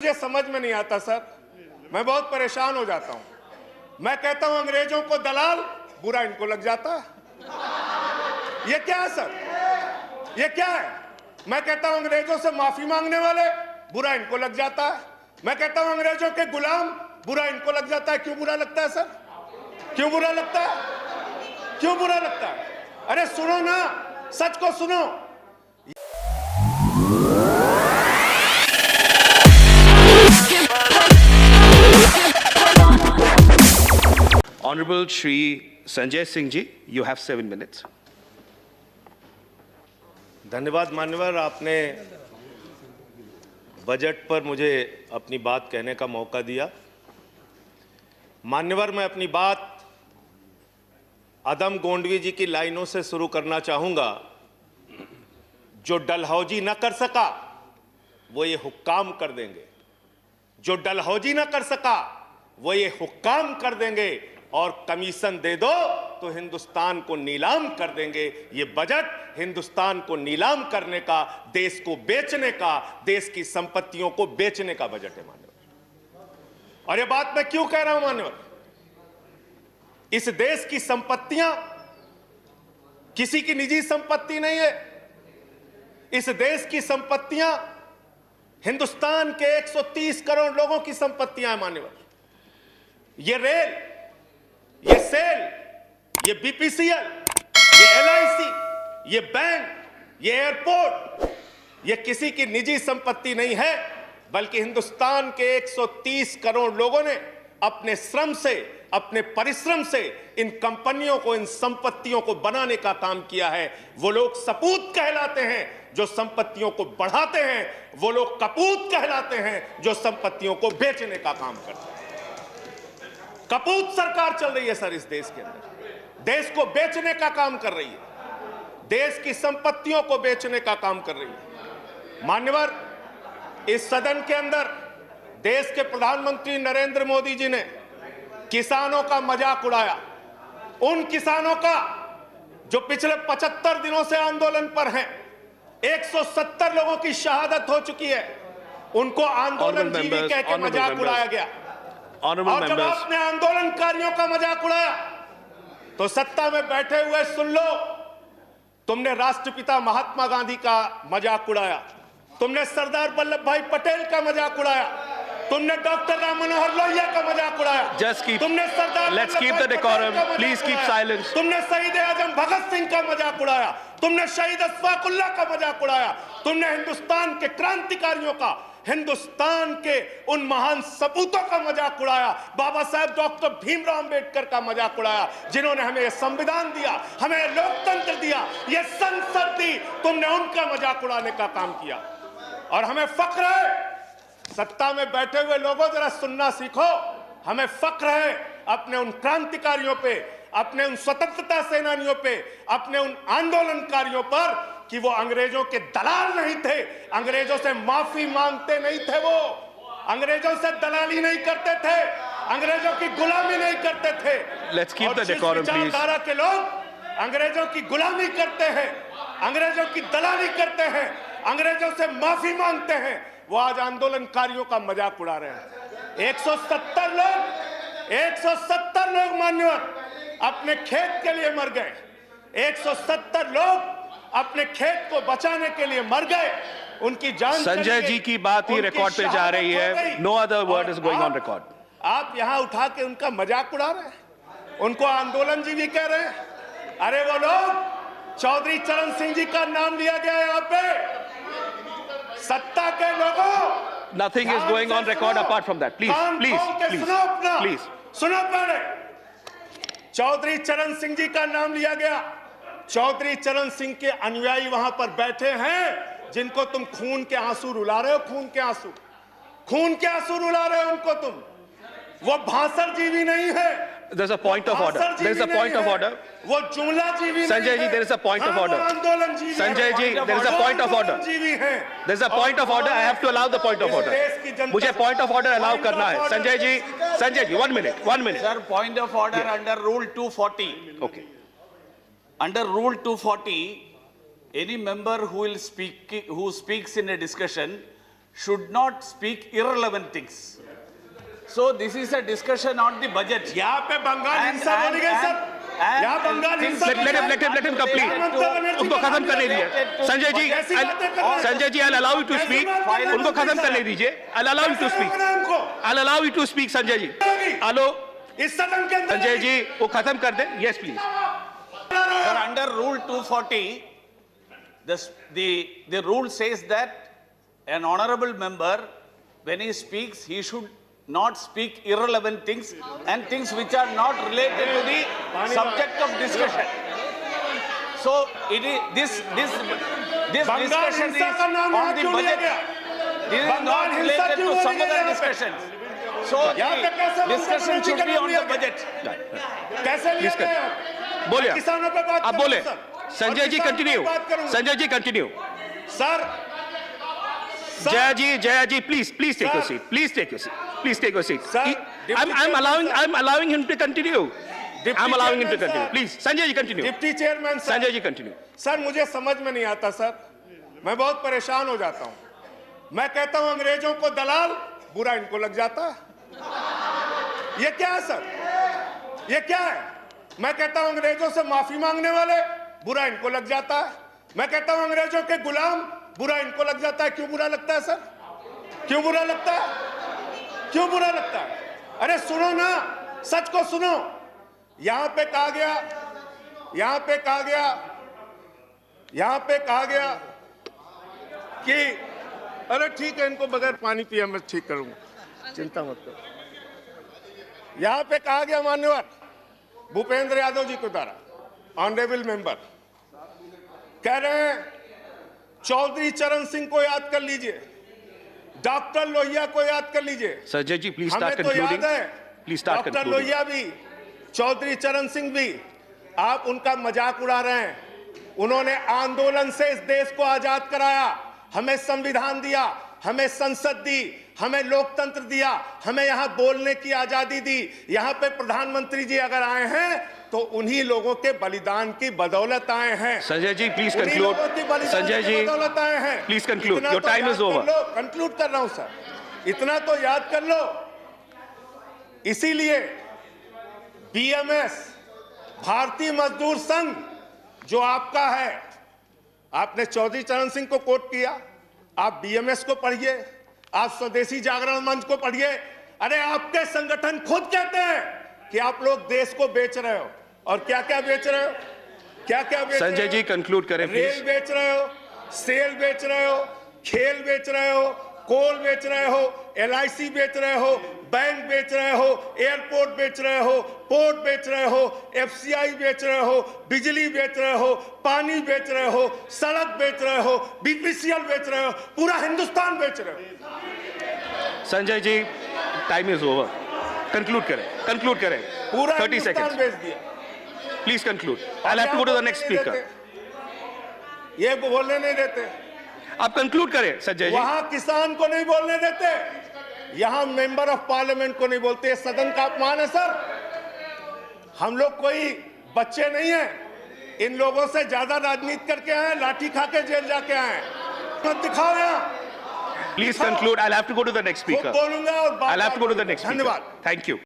मुझे समझ में नहीं आता सर, मैं बहुत परेशान हो जाता हूं। मैं कहता हूं अंग्रेजों को दलाल, बुरा इनको लग जाता है। ये क्या है सर, ये क्या है? मैं कहता हूं अंग्रेजों से माफी मांगने वाले, बुरा इनको लग जाता है। मैं कहता हूं अंग्रेजों के गुलाम, बुरा इनको लग जाता है। क्यों बुरा लगता है सर? क्यों बुरा लगता है? क्यों बुरा लगता है? अरे सुनो ना, सच को सुनो। Honorable Shri Sanjay Singh ji, you have 7 minutes. धन्यवाद मान्यवर, आपने बजट पर मुझे अपनी बात कहने का मौका दिया। मान्यवर, मैं अपनी बात अदम गोंडवी जी की लाइनों से शुरू करना चाहूंगा। जो डलहौजी न कर सका वो ये हुक्काम कर देंगे, जो डलहौजी न कर सका वो ये हुक्काम कर देंगे, और कमीशन दे दो तो हिंदुस्तान को नीलाम कर देंगे। ये बजट हिंदुस्तान को नीलाम करने का, देश को बेचने का, देश की संपत्तियों को बेचने का बजट है मान्यवर। और ये बात मैं क्यों कह रहा हूं मान्यवर? इस देश की संपत्तियां किसी की निजी संपत्ति नहीं है। इस देश की संपत्तियां हिंदुस्तान के 130 करोड़ लोगों की संपत्तियां हैं मान्यवर। ये रेल, ये सेल, ये बीपीसीएल, ये एलआईसी, ये बैंक, ये एयरपोर्ट, ये किसी की निजी संपत्ति नहीं है, बल्कि हिंदुस्तान के 130 करोड़ लोगों ने अपने श्रम से, अपने परिश्रम से इन कंपनियों को, इन संपत्तियों को बनाने का काम किया है। वो लोग सपूत कहलाते हैं जो संपत्तियों को बढ़ाते हैं, वो लोग कपूत कहलाते हैं जो संपत्तियों को बेचने का काम करते हैं। कपूत सरकार चल रही है सर इस देश के अंदर, देश को बेचने का काम कर रही है, देश की संपत्तियों को बेचने का काम कर रही है मान्यवर। इस सदन के अंदर देश के प्रधानमंत्री नरेंद्र मोदी जी ने किसानों का मजाक उड़ाया। उन किसानों का जो पिछले 75 दिनों से आंदोलन पर हैं, 170 लोगों की शहादत हो चुकी है, उनको आंदोलन जीवी कह के मजाक उड़ाया गया। और जब आपने आंदोलनकारियों का मजाक उड़ाया तो सत्ता में बैठे हुए सुन लो, तुमने राष्ट्रपिता महात्मा गांधी का मजाक उड़ाया, तुमने सरदार वल्लभ भाई पटेल का मजाक उड़ाया, तुमने डॉक्टर राम मनोहर लोहिया का मजाक उड़ाया, तुमने सरदार Let's keep the decorum. Please keep silence. तुमने शहीद आजम भगत सिंह का मजाक उड़ाया, तुमने शहीद अशफाक उल्लाह का मजाक उड़ाया, तुमने हिंदुस्तान के क्रांतिकारियों का, हिंदुस्तान के उन महान सपूतों का मजाक उड़ाया, बाबा साहब डॉक्टर भीमराव अंबेडकर का मजाक उड़ाया, जिन्होंने हमें यह संविधान दिया, हमें लोकतंत्र दिया, यह संसद दी। तुमने उनका मजाक उड़ाने का काम किया। और हमें फख्र है, सत्ता में बैठे हुए लोगों जरा सुनना सीखो, हमें फख्र है अपने उन क्रांतिकारियों पे, अपने उन स्वतंत्रता सेनानियों पे, अपने उन आंदोलनकारियों पर कि वो अंग्रेजों के दलाल नहीं थे, अंग्रेजों से माफी मांगते नहीं थे, वो अंग्रेजों से दलाली नहीं करते थे, अंग्रेजों की गुलामी नहीं करते थे। Let's keep the decorum, please. विचारधारा के लोग अंग्रेजों की गुलामी करते हैं, अंग्रेजों की दलाली करते हैं, अंग्रेजों से माफी मांगते हैं, वो आज आंदोलनकारियों का मजाक उड़ा रहे हैं। 170 लोग मान्यवर अपने खेत के लिए मर गए, 170 लोग अपने खेत को बचाने के लिए मर गए, उनकी जान। संजय जी की बात ही रिकॉर्ड पे जा रही है। No other word is going on record. आप यहां उठा के उनका मजाक उड़ा रहे हैं, उनको आंदोलन जी भी कह रहे हैं। अरे वो लोग, चौधरी चरण सिंह जी का नाम लिया गया यहाँ पे, सत्ता के लोगों। Nothing is going on record apart from that. Please please please सुनो पहले। चौधरी चरण सिंह जी का नाम लिया गया। चौधरी चरण सिंह के अनुयायी वहां पर बैठे हैं, जिनको तुम खून के आंसू रुला रहे हो, खून के आंसू रुला रहे हो उनको तुम। वो भाषण जीवी नहीं है। There's a point of order. There's a point of order. वो जुमला जीवी नहीं है। Sanjay ji, there is a point of order. आंदोलन जीवी। Sanjay ji, there is a point of order. जीवी है। There's a point of order. I have to allow the point of order. मुझे point of order allow करना है। Sanjay ji, 1 minute. Sir, point of order under Rule 240. Okay. Under Rule 240, any member who speaks in a discussion should not speak irrelevant things. So this is a discussion on the budget. यहाँ पे बंगाल हिंसा बोली गई sir, यहाँ बंगाल हिंसा let him complete. उनको खत्म करने दीजिए Sanjay ji I'll allow you to speak. उनको खत्म करने दीजिए. I'll allow you to speak. I'll allow you to speak Sanjay ji. Hello इस सदन के अंदर संजय जी वो खत्म कर दें. Yes please. Sir, under Rule 240, the rule says that an honorable member, when he speaks, he should not speak irrelevant things and things which are not related to the subject of discussion. So it is this discussion is on the budget. This is not related to some other discussions. So the discussion should be on the budget. कैसे लिया गया? बोलिए किसानों पे बात आप करूं बोले sir. Sanjay ji continue Sanjay ji continue sir Jaya ji please take your seat please take your seat Sir, I'm allowing him to continue I'm allowing him to continue please Sanjay ji continue deputy chairman sir, Sanjay ji continue sir मुझे समझ में नहीं आता सर, मैं बहुत परेशान हो जाता हूं। मैं कहता हूं अंग्रेजों को दलाल, बुरा इनको लग जाता है। ये क्या है सर, ये क्या है? मैं कहता हूं अंग्रेजों से माफी मांगने वाले, बुरा इनको लग जाता है। मैं कहता हूं अंग्रेजों के गुलाम, बुरा इनको लग जाता है। क्यों बुरा लगता है सर, क्यों बुरा लगता है, क्यों बुरा लगता है? अरे सुनो ना, सच को सुनो। यहां पे कहा गया, यहां पे कहा गया, यहां पे कहा गया कि अरे ठीक है, इनको बगैर पानी पिया मैं ठीक करूंगा, चिंता मत करो। यहां पे कहा गया मान्यवर भूपेंद्र यादव जी के द्वारा, ऑनरेबल मेंबर कह रहे हैं चौधरी चरण सिंह को याद कर लीजिए, डॉक्टर लोहिया को याद कर लीजिए। संजय जी प्लीज हमें स्टार्ट तो याद कंक्लूडिंग है please start doctor concluding Lohia भी, चौधरी चरण सिंह भी, आप उनका मजाक उड़ा रहे हैं। उन्होंने आंदोलन से इस देश को आजाद कराया, हमें संविधान दिया, हमें संसद दी, हमें लोकतंत्र दिया, हमें यहां बोलने की आजादी दी। यहां पे प्रधानमंत्री जी अगर आए हैं तो उन्हीं लोगों के बलिदान की बदौलत आए हैं। संजय जी प्लीज कंक्लूड संजय जी बदौलत आए हैं। प्लीज कंक्लूड इतना योर तो टाइम याद इज कर ओवर लो, कंक्लूड कर रहा हूं सर, इतना तो याद कर लो। इसीलिए बीएमएस, भारतीय मजदूर संघ जो आपका है, आपने चौधरी चरण सिंह को कोट किया, आप बीएमएस को पढ़िए, आप स्वदेशी जागरण मंच को पढ़िए। अरे आपके संगठन खुद कहते हैं कि आप लोग देश को बेच रहे हो, और क्या क्या बेच रहे हो, क्या क्या बेच रहे हो? संजय जी कंक्लूड करें रेल प्लीज बेच रहे हो, सेल बेच रहे हो, खेल बेच रहे हो, कोल बेच रहे हो, एलआईसी बेच रहे हो, बैंक बेच रहे हो, एयरपोर्ट बेच रहे हो, पोर्ट बेच रहे हो, एफसीआई बेच रहे हो, बिजली बेच रहे हो, पानी बेच रहे हो, सड़क बेच रहे हो, बीपीसीएल बेच रहे हो, पूरा हिंदुस्तान बेच रहे हो। Sanjay ji time is over conclude करें पूरा 30 हिंदुस्तान seconds बेच दिया। Please conclude I have to go to the next speaker ये बोलने नहीं देते, आप कंक्लूड करें संजय जी वहां किसान को नहीं बोलने देते, यहां मेंबर ऑफ पार्लियामेंट को नहीं बोलते। सदन का अपमान है सर। हम लोग कोई बच्चे नहीं हैं, इन लोगों से ज्यादा राजनीति करके आए, लाठी खा के जेल जाके आए। मत दिखाओ यहां। Please conclude I have to go to the next speaker बोलूंगा और I have to go to the next धन्यवाद। Thank you